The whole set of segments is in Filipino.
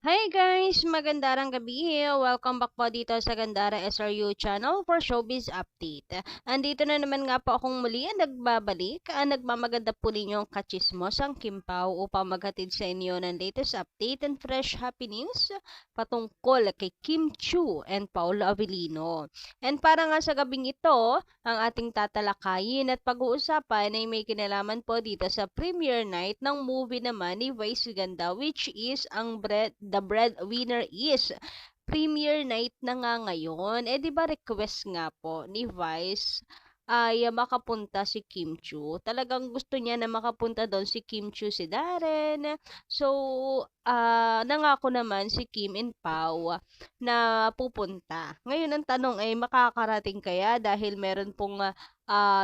Hi guys! Magandang gabi! Welcome back po dito sa Gandara SRU channel for Showbiz Update. Andito na naman nga po akong muli nagbabalik. Nagmamaganda po ninyong kachismos ang Kimpaw upang maghatid sa inyo ng latest update and fresh happy news patungkol kay Kim Chiu and Paolo Avellino. And para nga sa gabing ito, ang ating tatalakayin at pag-uusapan ay may kinalaman po dito sa premiere night ng movie naman ni Vice Ganda, which is The Breadwinner is premiere night na nga ngayon. Di ba request nga po ni Vice ay makapunta si Kim Chiu. Talagang gusto niya na makapunta doon si Kim Chiu, si Darren. So, nangako naman si Kim and Pao na pupunta. Ngayon ang tanong ay makakarating kaya dahil meron pong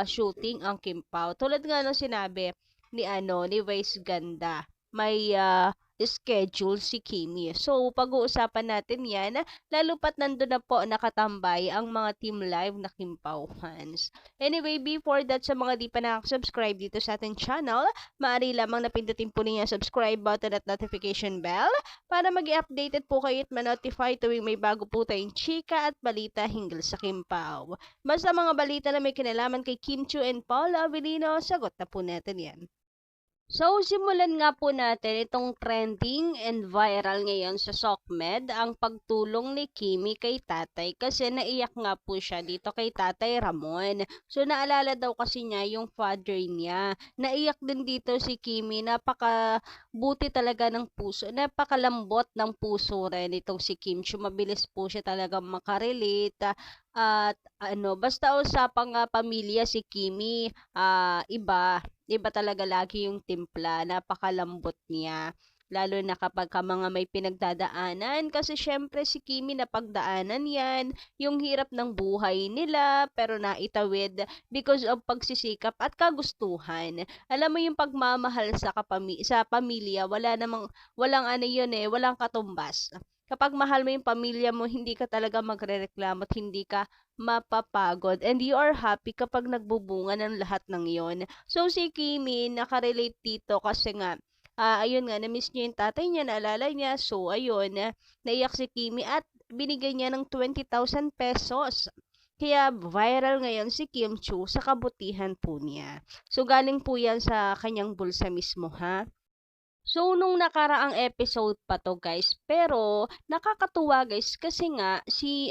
shooting ang Kim Pao. Tulad nga ng sinabi ni Vice Ganda, may schedule si Kimi. So, pag-uusapan natin yan, lalo pat nandun na po nakatambay ang mga Team Live na Kim Pao fans. Anyway, before that, sa mga di pa nakasubscribe dito sa ating channel, maaari lamang napindutin po ninyo ang subscribe button at notification bell para mag-updated po kayo at ma-notify tuwing may bago po tayong chika at balita hinggil sa Kim Pao. Basta mga balita na may kinalaman kay Kim Chiu and Paolo Avellino, sagot na po natin yan. So, simulan nga po natin itong trending and viral ngayon sa SOCMED, ang pagtulong ni Kimi kay tatay kasi naiyak nga po siya dito kay tatay Ramon. So, naalala daw kasi niya yung father niya. Naiyak din dito si Kimi, napakabuti talaga ng puso, napakalambot ng puso rin itong si Kim. Mabilis po siya talaga makarelate. At basta usapang pamilya si Kimi, iba talaga lagi yung timpla, napakalambot niya. Lalo na kapag mga may pinagdadaanan kasi syempre si Kimi napagdaanan yan, yung hirap ng buhay nila pero naitawid because of pagsisikap at kagustuhan. Alam mo yung pagmamahal sa pamilya, walang ano yun walang katumbas. Kapag mahal mo yung pamilya mo, hindi ka talaga magrereklamo at hindi ka mapapagod and you are happy kapag nagbubunga ng lahat ng yon. So si Kimi nakarelate dito kasi nga ayun nga na-miss niya yung tatay niya, naalala niya. So ayun, naiyak si Kimi at binigay niya ng 20,000 pesos. Kaya viral ngayon si Kim Chiu sa kabutihan po niya. So galing po yan sa kanyang bulsa mismo ha. So, nung nakaraang episode pa to guys, pero nakakatuwa guys kasi nga si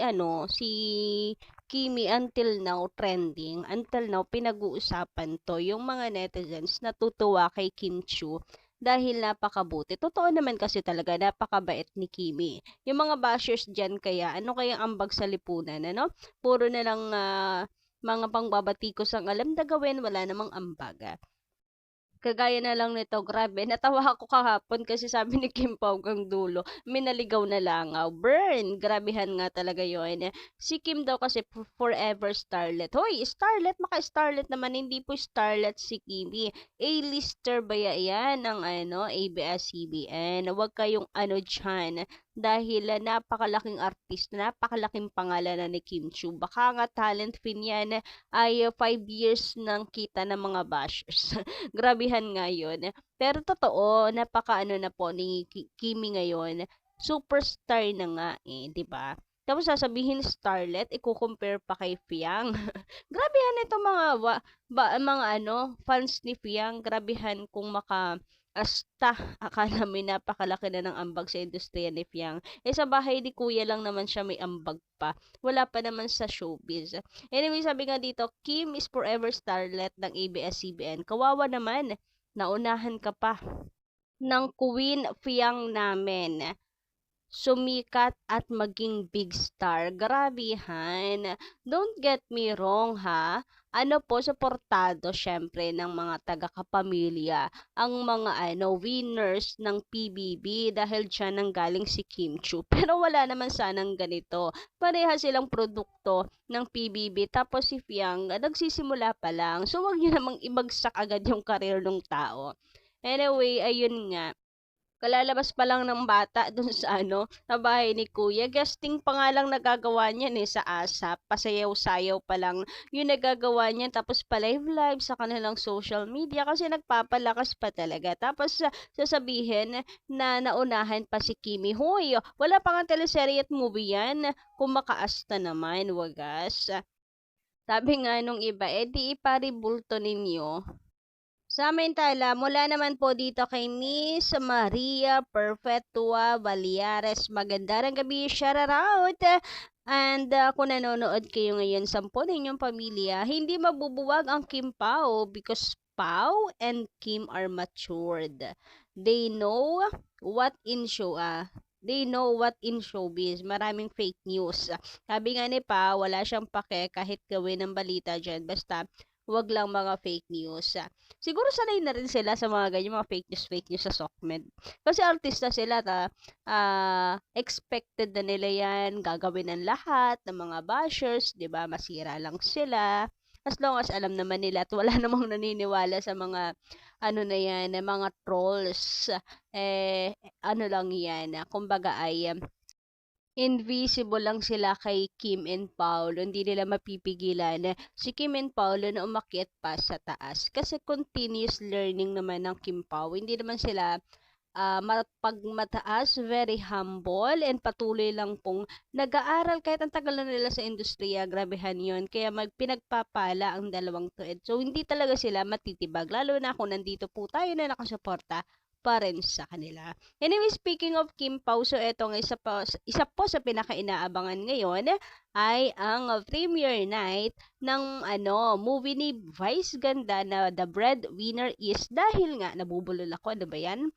Kimi until now trending, until now pinag-uusapan to yung mga netizens natutuwa kay Kim Chiu dahil napakabuti. Totoo naman kasi talaga napakabait ni Kimi. Yung mga bashers diyan kaya ano kaya ambag sa lipunan ano? Puro na lang mga pangbabatikos ang alam na gawin, wala namang ambag. Kagaya na lang nito, grabe, natawa ako kahapon kasi sabi ni Kim Pao hanggang dulo, minaligaw na langaw. Burn! Grabehan nga talaga yun. Si Kim daw kasi forever starlet. Hoy, starlet, maka-starlet naman, hindi po starlet si Kimi. A-lister ba yan ng ABS-CBN? Huwag kayong dyan dahil napakalaking artist, napakalaking pangalan na ni Kim Chiu. Baka nga talent fin yan ay 5 years nang kita ng mga bashers. Grabihan nga yun. Pero totoo, na po ni Kimi ngayon. Superstar na nga 'di ba? Tapos sasabihin starlet, i-compare pa kay Fiang. Grabehan ito mga fans ni Fiang. Grabehan kung asta akala may napakalaki na ng ambag sa industriya ni Fiang. Sa bahay ni Kuya lang naman siya may ambag pa. Wala pa naman sa showbiz. Anyway, sabi nga dito, Kim is forever starlet ng ABS-CBN. Kawawa naman, naunahan ka pa ng Queen Fiang namin sumikat at maging big star. Grabehan. Don't get me wrong ha. Suportado syempre ng mga taga-kapamilya ang mga winners ng PBB dahil dyan nang galing si Kim Chiu. Pero wala naman sanang ganito. Pareha silang produkto ng PBB tapos si Fiang nagsisimula pa lang. So wag niyo namang ibagsak agad yung karir ng tao. Anyway, ayun nga. Kalalabas pa lang ng bata dun sa sa bahay ni kuya. Guesting pa nga lang nagagawa niyan sa ASAP. Pasayaw-sayaw pa lang yung nagagawa niyan. Tapos pa live-live sa kanilang social media kasi nagpapalakas pa talaga. Tapos sasabihin na naunahan pa si Kimi. Hoy, wala pa nga teleserye at movie yan. Kumakaasta naman, wagas. Sabi nga nung iba, di iparibulto ninyo. Samantala, mula naman po dito kay Miss Maria Perpetua Baliares. Magandang gabi, shout out! And kung nanonood kayo ngayon, sampo ninyong pamilya, hindi mabubuwag ang Kim Pao because Pao and Kim are matured. They know what in show They know what in showbiz. Maraming fake news. Sabi nga ni Pa, wala siyang pake kahit gawin ng balita dyan. Basta, wag lang mga fake news. Siguro sanay na rin sila sa mga ganyan, mga fake news sa SOCMED. Kasi artista sila, expected na nila yan, gagawin ng lahat ng mga bashers, 'di ba? Masira lang sila. As long as alam naman nila at wala namang naniniwala sa mga na yan, mga trolls. Ano lang yan, kumbaga ay invisible lang sila kay Kim and Paolo. Hindi nila mapipigilan si Kim and Paolo na umakyat pa sa taas. Kasi continuous learning naman ng Kim Pao. Hindi naman sila pag mataas, very humble, and patuloy lang pong nag-aaral kahit ang tagal na nila sa industriya. Grabehan yon. Kaya pinagpapala ang dalawang to. So, hindi talaga sila matitibag. Lalo na kung nandito po tayo na nakasuporta pa rin sa kanila. Anyway, speaking of Kim Pao, so etong isa po sa pinaka-inaabangan ngayon ay ang premiere night ng movie ni Vice Ganda na The Breadwinner Is, dahil nga nabubulol ako, ano ba yan?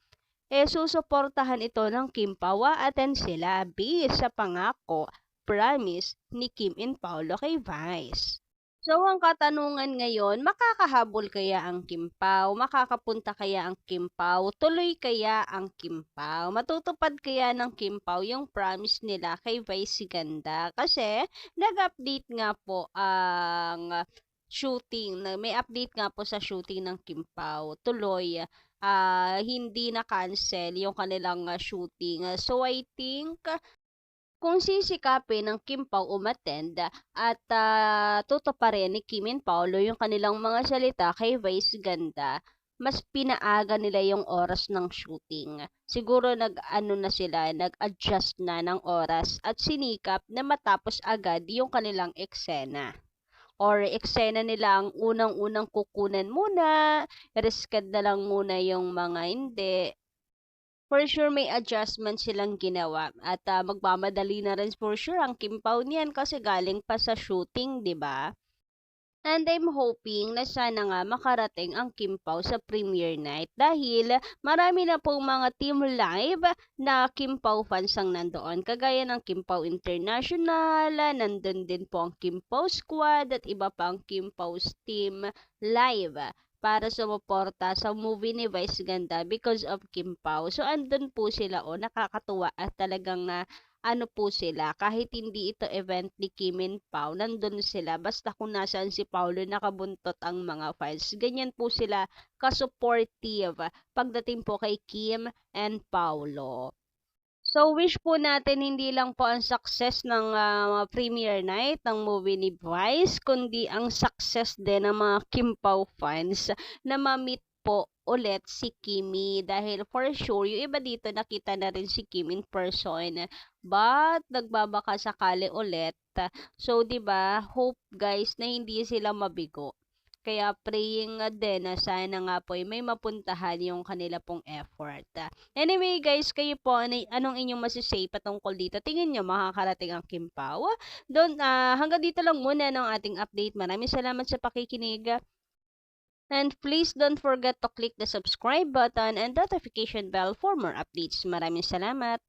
Susuportahan ito ng Kim Pao, attend sila based sa pangako, promise ni Kim and Paolo kay Vice. So, ang katanungan ngayon, makakahabol kaya ang Kim Pao? Makakapunta kaya ang Kim Pao? Tuloy kaya ang Kim Pao? Matutupad kaya ng Kim Pao yung promise nila kay Vice Ganda? Kasi, nag-update nga po ang shooting. May update nga po sa shooting ng Kim Pao. Tuloy, hindi na cancel yung kanilang shooting. So, I think kung sisikapin ng Kim Pao umattend at tutuparin ni Kim and Paolo yung kanilang mga salita kay Vice Ganda, mas pinaaga nila yung oras ng shooting. Siguro nag-adjust na ng oras at sinikap na matapos agad yung kanilang eksena. Or eksena nila ang unang-unang kukunan muna, riskad na lang muna yung mga hindi. For sure may adjustment silang ginawa at magmamadali na rin for sure ang Kim Pao niyan kasi galing pa sa shooting, 'di ba? And I'm hoping na sana nga makarating ang Kim Pao sa premiere night dahil marami na pong mga team live na Kim Pao fans ang nandoon. Kagaya ng Kim Pao International, nandun din po ang Kim Pao Squad at iba pa ang Kim Pao's team live para sumuporta sa movie ni Vice Ganda because of Kim Pao. So, andun po sila nakakatuwa at talagang po sila, kahit hindi ito event ni Kim and Pao, nandun sila. Basta kung nasaan si Paolo, nakabuntot ang mga fans. Ganyan po sila ka-supportive pagdating po kay Kim and Paolo. So, wish po natin hindi lang po ang success ng premiere night ng movie ni Vice, kundi ang success din ng mga Kim Pao fans na ma-meet po ulit si Kimi. Dahil for sure, yung iba dito nakita na rin si Kim in person. But, nagbabaka sakali ulit. So, 'di ba, hope guys na hindi sila mabigo. Kaya praying din na sana nga po may mapuntahan yung kanila pong effort. Anyway guys, kayo po, anong inyong masisay patungkol dito? Tingin nyo makakarating ang Kim Pao? Hanggang dito lang muna ng ating update. Maraming salamat sa pakikinig. And please don't forget to click the subscribe button and notification bell for more updates. Maraming salamat.